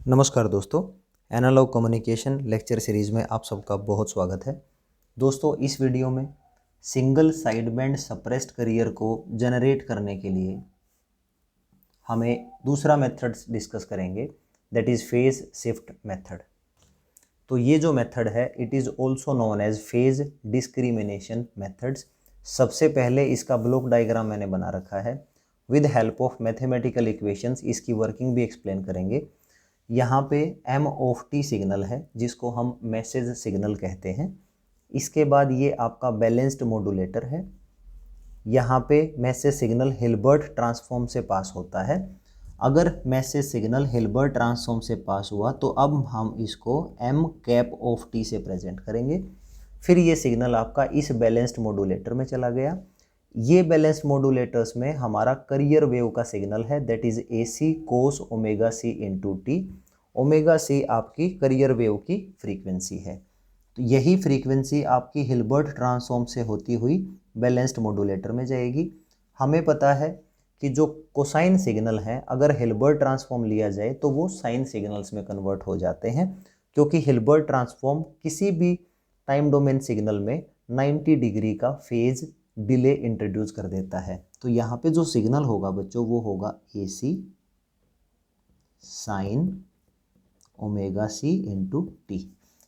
नमस्कार दोस्तों, analogue communication lecture series में आप सबका बहुत स्वागत है। दोस्तों, इस वीडियो में single side band suppressed carrier को जनरेट करने के लिए हमें दूसरा मेथड डिस्कस करेंगे, that is phase shift method. तो ये जो मेथड है it is also known as phase discrimination methods. सबसे पहले इसका ब्लॉक डायग्राम मैंने बना रखा है with help of mathematical equations. इसकी वर्किंग भी एक्सप्लेन करेंगे। यहाँ पे एम ऑफ टी सिग्नल है जिसको हम मैसेज सिग्नल कहते हैं। इसके बाद ये आपका बैलेंस्ड मॉड्यूलेटर है। यहाँ पे मैसेज सिग्नल हिल्बर्ट ट्रांसफॉर्म से पास होता है। अगर मैसेज सिग्नल हिल्बर्ट ट्रांसफॉर्म से पास हुआ तो अब हम इसको एम कैप ऑफ टी से प्रेजेंट करेंगे। फिर ये सिग्नल आपका इस बैलेंस्ड मॉड्यूलेटर में चला गया। ये बैलेंस्ड मॉड्यूलेटर्स में हमारा करियर वेव का सिग्नल है, that is A C cos omega C into T. Omega C आपकी करियर वेव की फ्रीक्वेंसी है। तो यही फ्रीक्वेंसी आपकी हिल्बर्ट ट्रांसफॉर्म से होती हुई बैलेंस्ड मॉड्यूलेटर में जाएगी। हमें पता है कि जो कोसाइन सिग्नल है अगर हिल्बर्ट ट्रांसफॉर्म लिया जाए तो वो साइन सिग्नल्स में कन्वर्ट हो जाते हैं, क्योंकि हिल्बर्ट ट्रांसफॉर्म किसी भी टाइम डोमेन सिग्नल में 90 डिग्री का फेज डिले इंट्रोड्यूस कर देता है। तो यहाँ पे जो सिग्नल होगा बच्चों वो होगा A C sine omega C into T,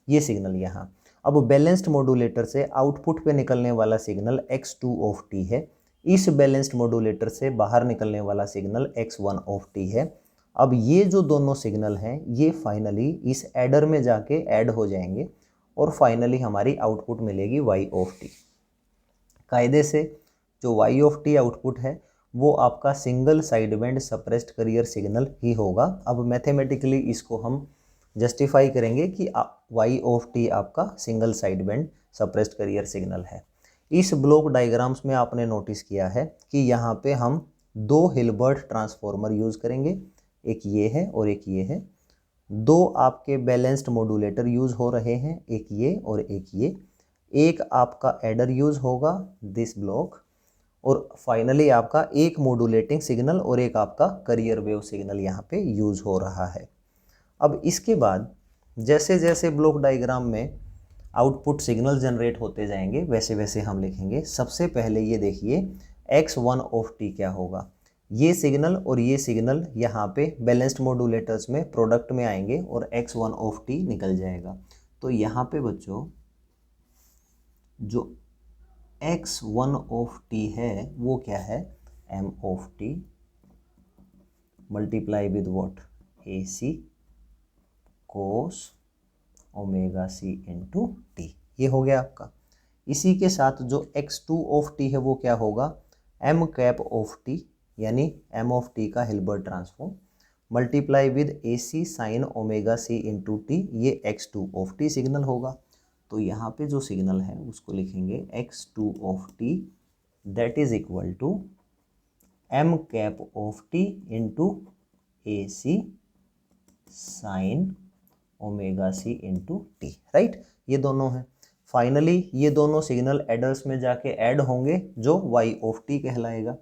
ये सिग्नल यहाँ। अब बैलेंस्ड मॉड्यूलेटर से आउटपुट पे निकलने वाला सिग्नल x2 ऑफ टी है। इस बैलेंस्ड मॉड्यूलेटर से बाहर निकलने वाला सिग्नल x1 ऑफ टी है। अब ये जो दोनों सिग्नल हैं ये फाइनली इस एडर में जाके ऐड हो जाएंगे और फाइनली हमारी आउटपुट मिलेगी y ऑफ टी। कायदे से जो y ऑफ टी आउटपुट है वो आपका single side band suppressed carrier signal ही होगा। अब मैथमेटिकली इसको हम जस्टिफाई करेंगे कि y ऑफ टी आपका single side band suppressed carrier signal है। इस ब्लॉक डायग्राम्स में आपने नोटिस किया है कि यहाँ पे हम दो हिल्बर्ट ट्रांसफॉर्मर यूज़ करेंगे, एक ये है और एक ये है। दो आपके बैलेंस्ड मॉड्यूलेटर यूज़ हो रहे हैं, एक ये और एक ये। एक आपका एडर यूज़ होगा दिस ब्लॉक, और फाइनली आपका एक मॉड्यूलेटिंग सिग्नल और एक आपका करियर वेव सिग्नल यहाँ पे यूज़ हो रहा है। अब इसके बाद जैसे जैसे ब्लॉक डायग्राम में आउटपुट सिग्नल जनरेट होते जाएंगे वैसे वैसे हम लिखेंगे। सबसे पहले ये देखिए x1 ऑफ टी क्या होगा। ये सिग्नल और ये सिग्नल यहाँ पे बैलेंस्ड मॉड्यूलेटर्स में प्रोडक्ट में आएंगे और x1 ऑफ टी निकल जाएगा। तो यहाँ पे बच्चों जो x1 ऑफ टी है वो क्या है, m of T multiply with what, A C cos omega C into T, ये हो गया आपका। इसी के साथ जो x2 ऑफ टी है वो क्या होगा, m कैप ऑफ टी, यानी m ऑफ टी का Hilbert transform multiply with A C sine omega C into T, ये x2 ऑफ टी सिग्नल होगा। तो यहाँ पे जो सिग्नल है उसको लिखेंगे x2 of T that is equal to m cap of T into A C sine omega C into T, right. ये दोनों हैं। फाइनली ये दोनों सिग्नल एडर्स में जाके ऐड होंगे जो y ऑफ टी कहलाएगा।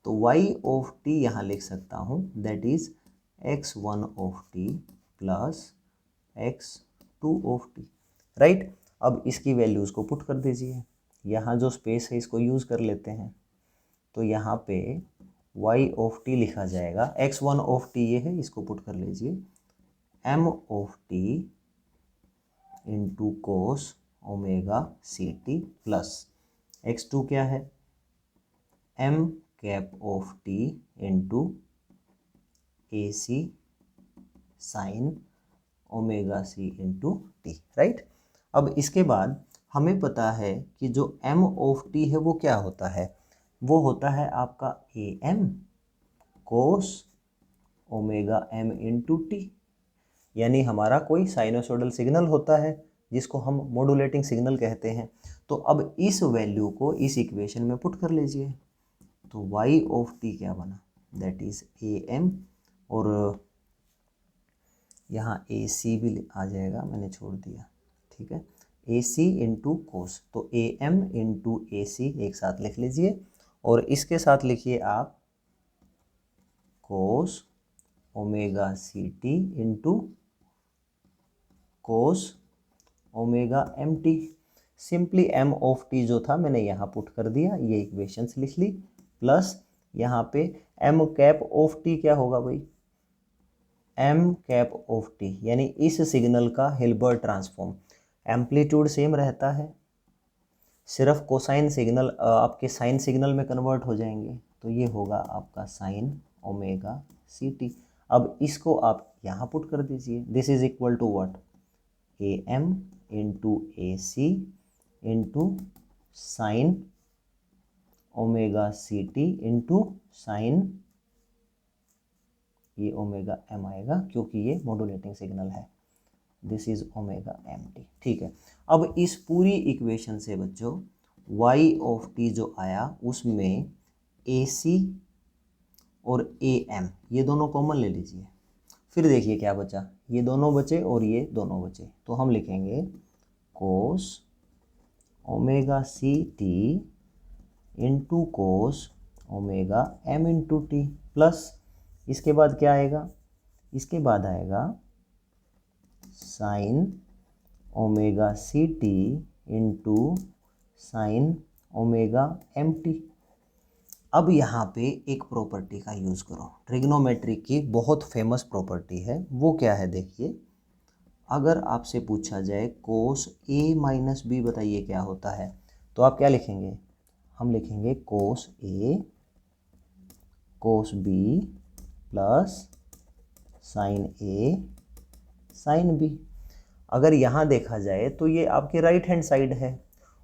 तो y ऑफ टी यहाँ लिख सकता हूँ that is x1 of T plus x2 of T, right. अब इसकी वैल्यूज़ को पुट कर दीजिए। यहाँ जो स्पेस है इसको यूज़ कर लेते हैं। तो यहाँ पे y ऑफ टी लिखा जाएगा, x1 ऑफ टी ये है, इसको पुट कर लीजिए, m of T into cos omega C T plus x2 क्या है, m cap of T into A C sine omega C into T, right. अब इसके बाद हमें पता है कि जो m ऑफ टी है वो क्या होता है, वो होता है आपका A M cos omega m into T, यानी हमारा कोई साइनोसोडल सिग्नल होता है जिसको हम मॉड्यूलेटिंग सिग्नल कहते हैं। तो अब इस वैल्यू को इस इक्वेशन में पुट कर लीजिए। तो y ऑफ टी क्या बना, दैट इज ए एम, और यहाँ ए सी भी आ जाएगा, मैंने छोड़ दिया, ठीक है, ए सी इंटू कोस। तो ए एम इंटू ए सी एक साथ लिख लीजिए और इसके साथ लिखिए आप cos omega C T into cos omega M T. Simply M of T जो था मैंने यहाँ पुट कर दिया, ये इक्वेशंस लिख ली, प्लस यहाँ पे एम कैप ऑफ टी क्या होगा भाई, एम कैप ऑफ टी, यानी इस सिग्नल का हिल्बर्ट ट्रांसफॉर्म। एम्पलीट्यूड सेम रहता है, सिर्फ कोसाइन सिग्नल आपके साइन सिग्नल में कन्वर्ट हो जाएंगे, तो ये होगा आपका साइन ओमेगा सी टी। अब इसको आप यहाँ पुट कर दीजिए, this is equal to what, A M into A C into sine omega C T into sine, ये ओमेगा एम आएगा क्योंकि ये मॉड्यूलेटिंग सिग्नल है, this is omega M T. ठीक है, अब इस पूरी इक्वेशन से बच्चों y ऑफ टी जो आया उसमें ए सी और ए एम ये दोनों कॉमन ले लीजिए, फिर देखिए क्या बचा, ये दोनों बचे और ये दोनों बचे, तो हम लिखेंगे cos omega C T into cos omega M into T, plus इसके बाद क्या आएगा, इसके बाद आएगा sine omega C T into sine omega M T. अब यहाँ पे एक प्रॉपर्टी का यूज़ करो, ट्रिग्नोमेट्री की बहुत फेमस प्रॉपर्टी है, वो क्या है देखिए, अगर आपसे पूछा जाए कोस ए माइनस बी बताइए क्या होता है, तो आप क्या लिखेंगे, हम लिखेंगे कोस ए कोस बी प्लस साइन ए साइन बी। अगर यहाँ देखा जाए तो ये आपके राइट हैंड साइड है,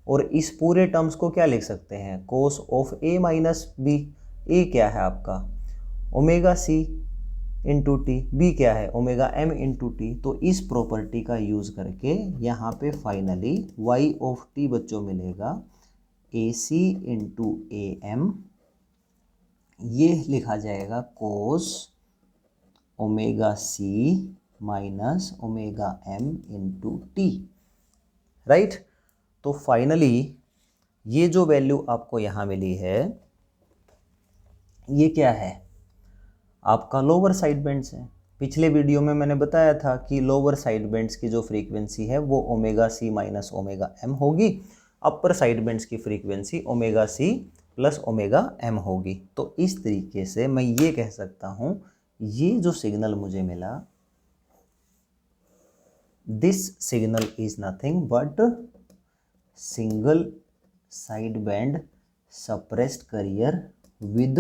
और इस पूरे टर्म्स को क्या लिख सकते हैं, cos of A minus B. A क्या है आपका omega C into T, B क्या है ओमेगा एम इंटू टी। तो इस प्रॉपर्टी का यूज़ करके यहाँ पे फाइनली वाई ऑफ टी बच्चों मिलेगा ए सी इंटू ए एम, ये लिखा जाएगा cos omega C minus omega M into T, right. तो फाइनली ये जो वैल्यू आपको यहाँ मिली है ये क्या है, आपका लोअर साइड बैंड्स है। पिछले वीडियो में मैंने बताया था कि लोअर साइड बैंड्स की जो फ्रीक्वेंसी है वो omega C minus omega M होगी, अपर साइड बैंड्स की frequency omega C plus omega M होगी। तो इस तरीके से मैं ये कह सकता हूँ ये जो सिग्नल मुझे मिला, this signal is nothing but single side band suppressed career with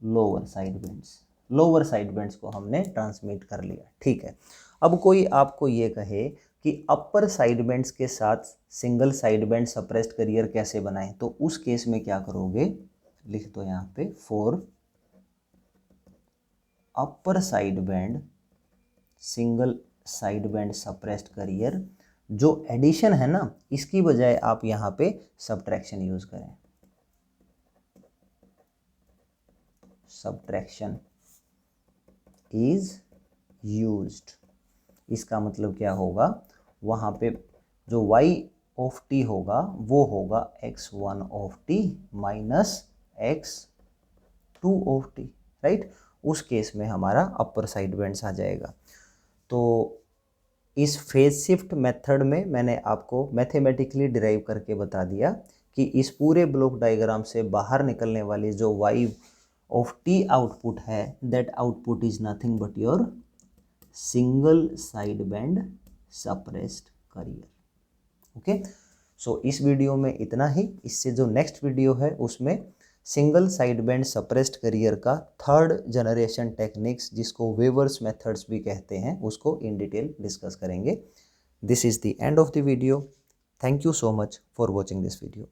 lower side bands. Lower side bands को हमने ट्रांसमिट कर लिया, ठीक है। अब कोई आपको ये कहे कि अपर साइड बैंड्स के साथ single side band suppressed career कैसे बनाएं, तो उस केस में क्या करोगे, लिख दो यहाँ पे for upper side band single side band suppressed career, जो एडिशन है ना इसकी बजाय आप यहाँ पे सब्ट्रैक्शन यूज करें, सब्ट्रैक्शन इज यूज्ड। इसका मतलब क्या होगा, वहाँ पे जो y ऑफ टी होगा वो होगा x1 of T minus x2 of T, right. उस केस में हमारा अपर साइड बैंड्स आ जाएगा। तो इस फेज शिफ्ट मेथड में मैंने आपको मैथमेटिकली डिराइव करके बता दिया कि इस पूरे ब्लॉक डायग्राम से बाहर निकलने वाली जो y ऑफ टी आउटपुट है, that output is nothing but your single side band suppressed carrier. Okay, so इस वीडियो में इतना ही। इससे जो नेक्स्ट वीडियो है उसमें single side band suppressed career का थर्ड जनरेशन टेक्निक्स, जिसको वेवर्स मेथड्स भी कहते हैं, उसको इन डिटेल डिस्कस करेंगे। This is the end of the video. Thank you so much for watching this video.